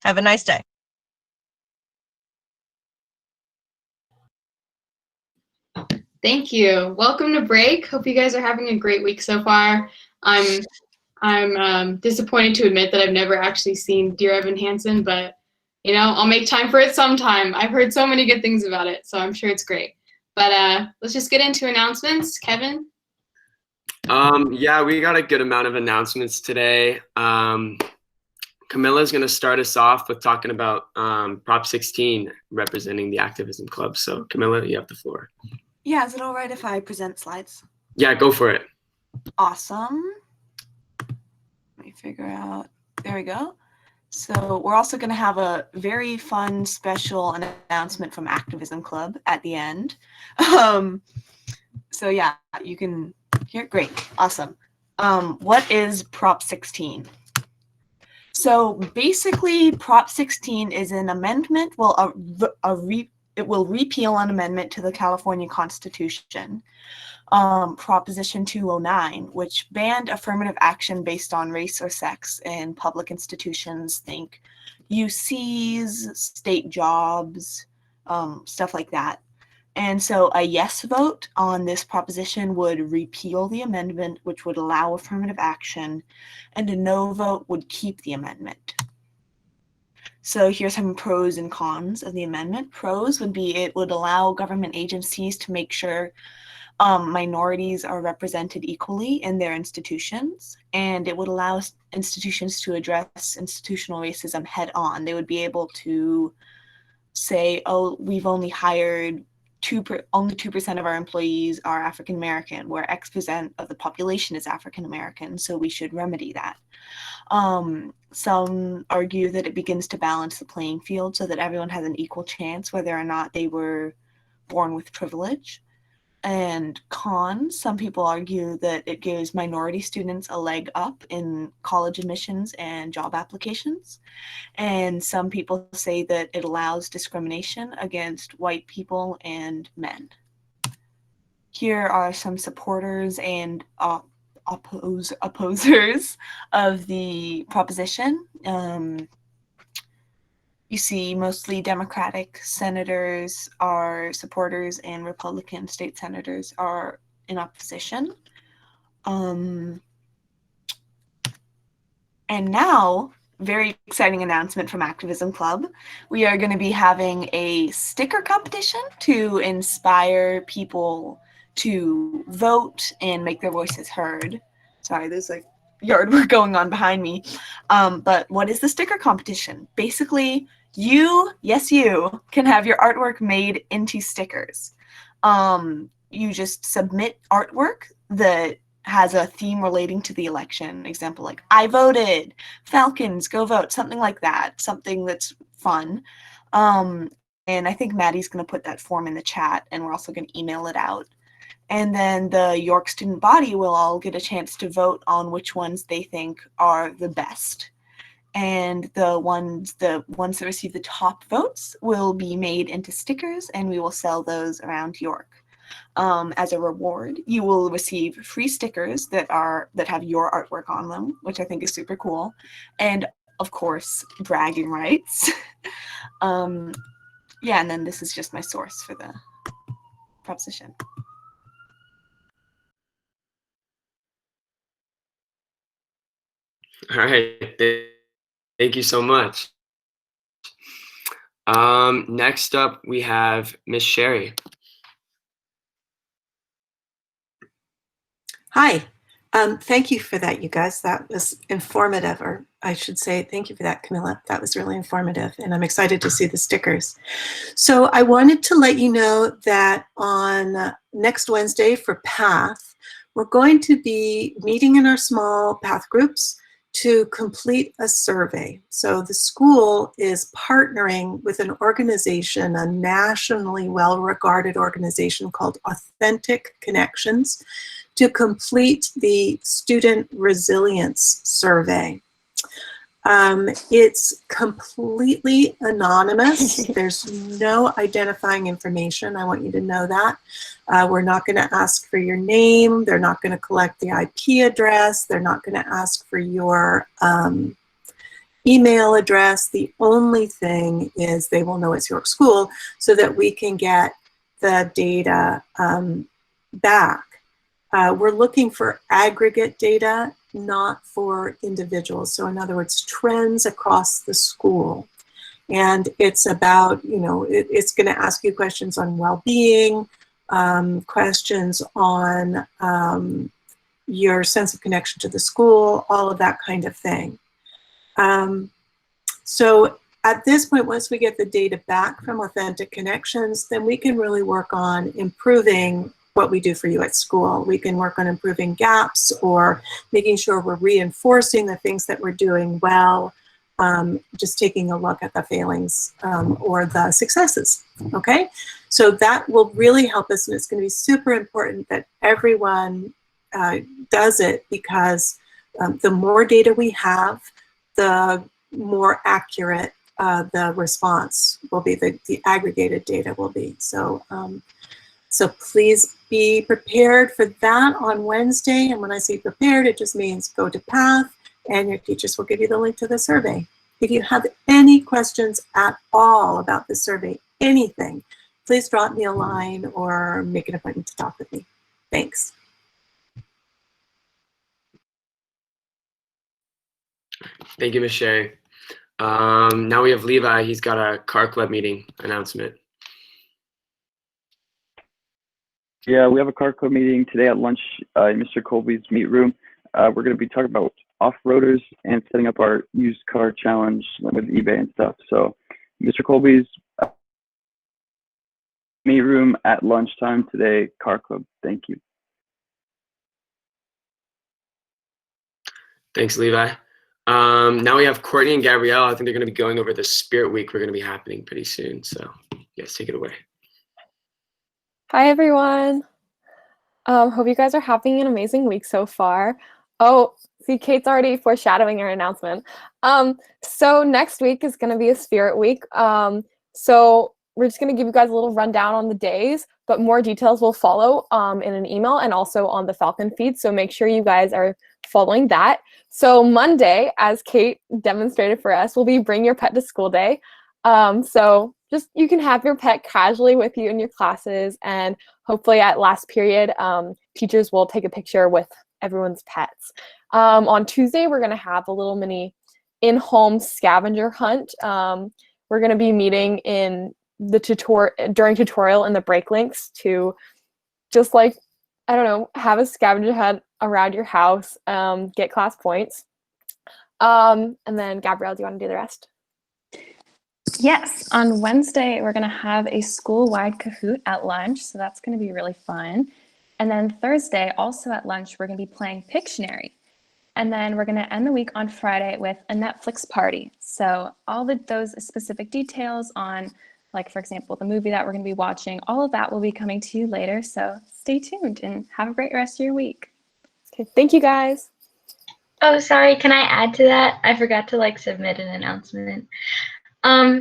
Have a nice day. Thank you. Welcome to break. Hope you guys are having a great week so far. I'm disappointed to admit that I've never actually seen Dear Evan Hansen, but you know, I'll make time for it sometime. I've heard so many good things about it, so I'm sure it's great. But let's just get into announcements. Kevin? Yeah, we got a good amount of announcements today. Camilla's going to start us off with talking about Prop 16 representing the Activism Club. So Camilla, you have the floor. Yeah, is it all right if I present slides? Yeah, go for it. Awesome. Let me figure out. There we go. So we're also going to have a very fun special announcement from Activism Club at the end. So yeah, you can hear. Great. Awesome. What is Prop 16? So basically, Prop 16 is an amendment, well, it will repeal an amendment to the California Constitution, Proposition 209, which banned affirmative action based on race or sex in public institutions. Think UCs, state jobs, stuff like that. And so a yes vote on this proposition would repeal the amendment, which would allow affirmative action, and a no vote would keep the amendment. So here's some pros and cons of the amendment. Pros would be it would allow government agencies to make sure minorities are represented equally in their institutions, and it would allow institutions to address institutional racism head on. They would be able to say, oh, we've only hired only 2% of our employees are African American, where X% of the population is African American, so we should remedy that. Some argue that it begins to balance the playing field so that everyone has an equal chance, whether or not they were born with privilege. And cons, some people argue that it gives minority students a leg up in college admissions and job applications. And some people say that it allows discrimination against white people and men. Here are some supporters and opposers of the proposition. You see mostly Democratic senators are supporters and Republican state senators are in opposition. And now, very exciting announcement from Activism Club. We are going to be having a sticker competition to inspire people to vote and make their voices heard. Sorry, there's like yard work going on behind me. But what is the sticker competition? Basically, you can have your artwork made into stickers. You just submit artwork that has a theme relating to the election. Example, like, I voted, Falcons, go vote, something like that, something that's fun. And I think Maddie's going to put that form in the chat, and we're also going to email it out. And then the York student body will all get a chance to vote on which ones they think are the best. And the ones that receive the top votes will be made into stickers, and we will sell those around York. As a reward, you will receive free stickers that have your artwork on them, which I think is super cool, and of course, bragging rights. Yeah, and then this is just my source for the proposition. All right. Thank you so much. Next up, we have Miss Sherry. Hi. Thank you for that, you guys. That was informative, or I should say thank you for that, Camilla. That was really informative, and I'm excited to see the stickers. So I wanted to let you know that on next Wednesday for PATH, we're going to be meeting in our small PATH groups to complete a survey. So the school is partnering with an organization, a nationally well-regarded organization called Authentic Connections, to complete the Student Resilience Survey. It's completely anonymous. There's no identifying information. I want you to know that. We're not going to ask for your name. They're not going to collect the IP address. They're not going to ask for your email address. The only thing is they will know it's York School so that we can get the data back. We're looking for aggregate data, not for individuals. So in other words, trends across the school. And it's about, it's going to ask you questions on well-being, questions on your sense of connection to the school, all of that kind of thing. So at this point, once we get the data back from Authentic Connections, then we can really work on improving what we do for you at school. We can work on improving gaps or making sure we're reinforcing the things that we're doing well, just taking a look at the failings or the successes, okay? So that will really help us, and it's going to be super important that everyone does it, because the more data we have, the more accurate the response will be, the aggregated data will be. So, so please be prepared for that on Wednesday. And when I say prepared, it just means go to PATH and your teachers will give you the link to the survey. If you have any questions at all about the survey, anything, please drop me a line or make an appointment to talk with me. Thanks. Thank you, Ms. Shea. Now we have Levi. He's got a car club meeting announcement. Yeah, we have a car club meeting today at lunch in Mr. Colby's meet room. We're going to be talking about off-roaders and setting up our used car challenge with eBay and stuff. So Mr. Colby's meet room at lunchtime today, car club. Thank you. Thanks, Levi. Now we have Courtney and Gabrielle. I think they're going to be going over the Spirit Week. We're going to be happening pretty soon. So yes, take it away. Hi, everyone. Hope you guys are having an amazing week so far. Oh, see, Kate's already foreshadowing her announcement. So next week is going to be a Spirit Week. So we're just going to give you guys a little rundown on the days, but more details will follow in an email and also on the Falcon feed. So make sure you guys are following that. So Monday, as Kate demonstrated for us, will be Bring Your Pet to School Day. So just you can have your pet casually with you in your classes, and hopefully at last period, teachers will take a picture with everyone's pets. On Tuesday, we're going to have a little mini in-home scavenger hunt. We're going to be meeting in the during tutorial in the break links to just like, I don't know, have a scavenger hunt around your house, get class points. And then Gabrielle, do you want to do the rest? Yes, on Wednesday, we're going to have a school-wide Kahoot at lunch, so that's going to be really fun. And then Thursday, also at lunch, we're going to be playing Pictionary. And then we're going to end the week on Friday with a Netflix party. So all those specific details on, like, for example, the movie that we're going to be watching, all of that will be coming to you later. So stay tuned and have a great rest of your week. Okay, thank you, guys. Oh, sorry, can I add to that? I forgot to submit an announcement.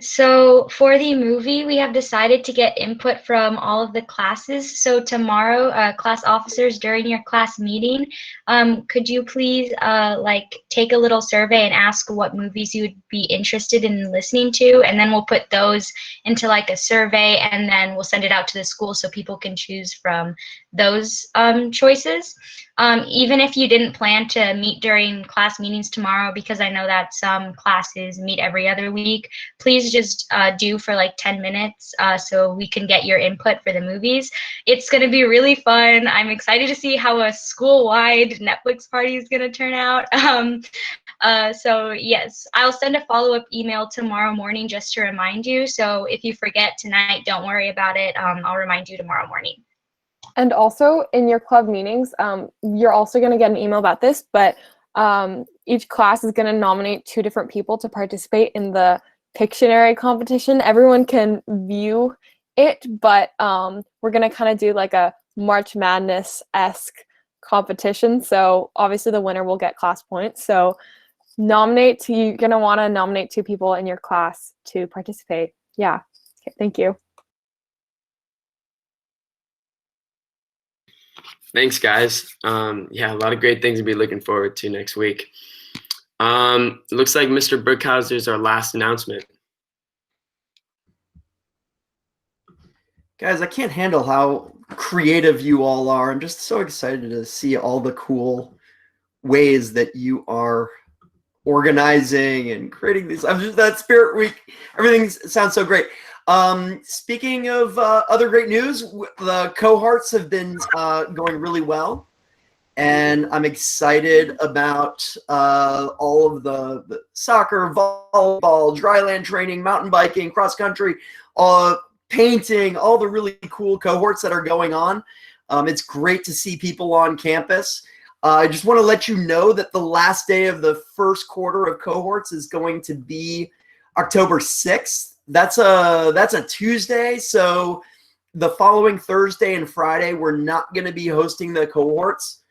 So for the movie, we have decided to get input from all of the classes. So tomorrow, class officers, during your class meeting, could you please take a little survey and ask what movies you would be interested in listening to, and then we'll put those into a survey, and then we'll send it out to the school so people can choose from those choices. Even if you didn't plan to meet during class meetings tomorrow, because I know that some classes meet every other week, please just do for 10 minutes so we can get your input for the movies. It's going to be really fun. I'm excited to see how a school-wide Netflix party is going to turn out. So yes, I'll send a follow-up email tomorrow morning just to remind you. So if you forget tonight, don't worry about it. I'll remind you tomorrow morning. And also in your club meetings, you're also going to get an email about this, but each class is going to nominate 2 different people to participate in the Pictionary competition. Everyone can view it, but we're going to kind of do a March Madness-esque competition. So obviously the winner will get class points. So you're going to want to nominate 2 people in your class to participate. Yeah. Okay, thank you. Thanks, guys. Yeah, a lot of great things to be looking forward to next week. It looks like Mr. Brookhauser is our last announcement. Guys, I can't handle how creative you all are. I'm just so excited to see all the cool ways that you are organizing and creating these. I'm just that Spirit Week. Everything sounds so great. Speaking of other great news, the cohorts have been going really well, and I'm excited about all of the soccer, volleyball, dryland training, mountain biking, cross country, painting, all the really cool cohorts that are going on. It's great to see people on campus. I just want to let you know that the last day of the first quarter of cohorts is going to be October 6th. That's a Tuesday, so the following Thursday and Friday, we're not going to be hosting the cohorts.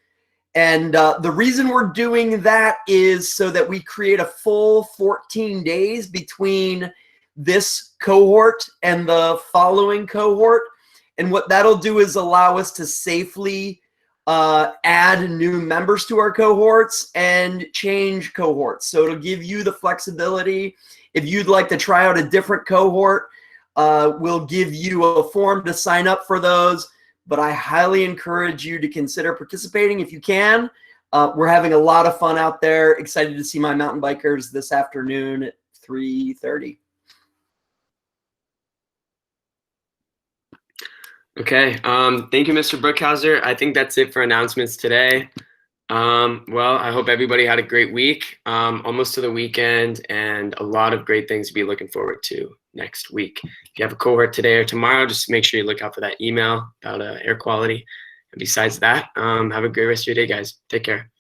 And the reason we're doing that is so that we create a full 14 days between this cohort and the following cohort. And what that'll do is allow us to safely add new members to our cohorts and change cohorts. So it'll give you the flexibility. If you'd like to try out a different cohort, we'll give you a form to sign up for those. But I highly encourage you to consider participating if you can. We're having a lot of fun out there. Excited to see my mountain bikers this afternoon at 3:30. Okay. Thank you, Mr. Brookhauser. I think that's it for announcements today. Well, I hope everybody had a great week, almost to the weekend, and a lot of great things to be looking forward to next week. If you have a cohort today or tomorrow, just make sure you look out for that email about air quality. And besides that, have a great rest of your day, guys. Take care.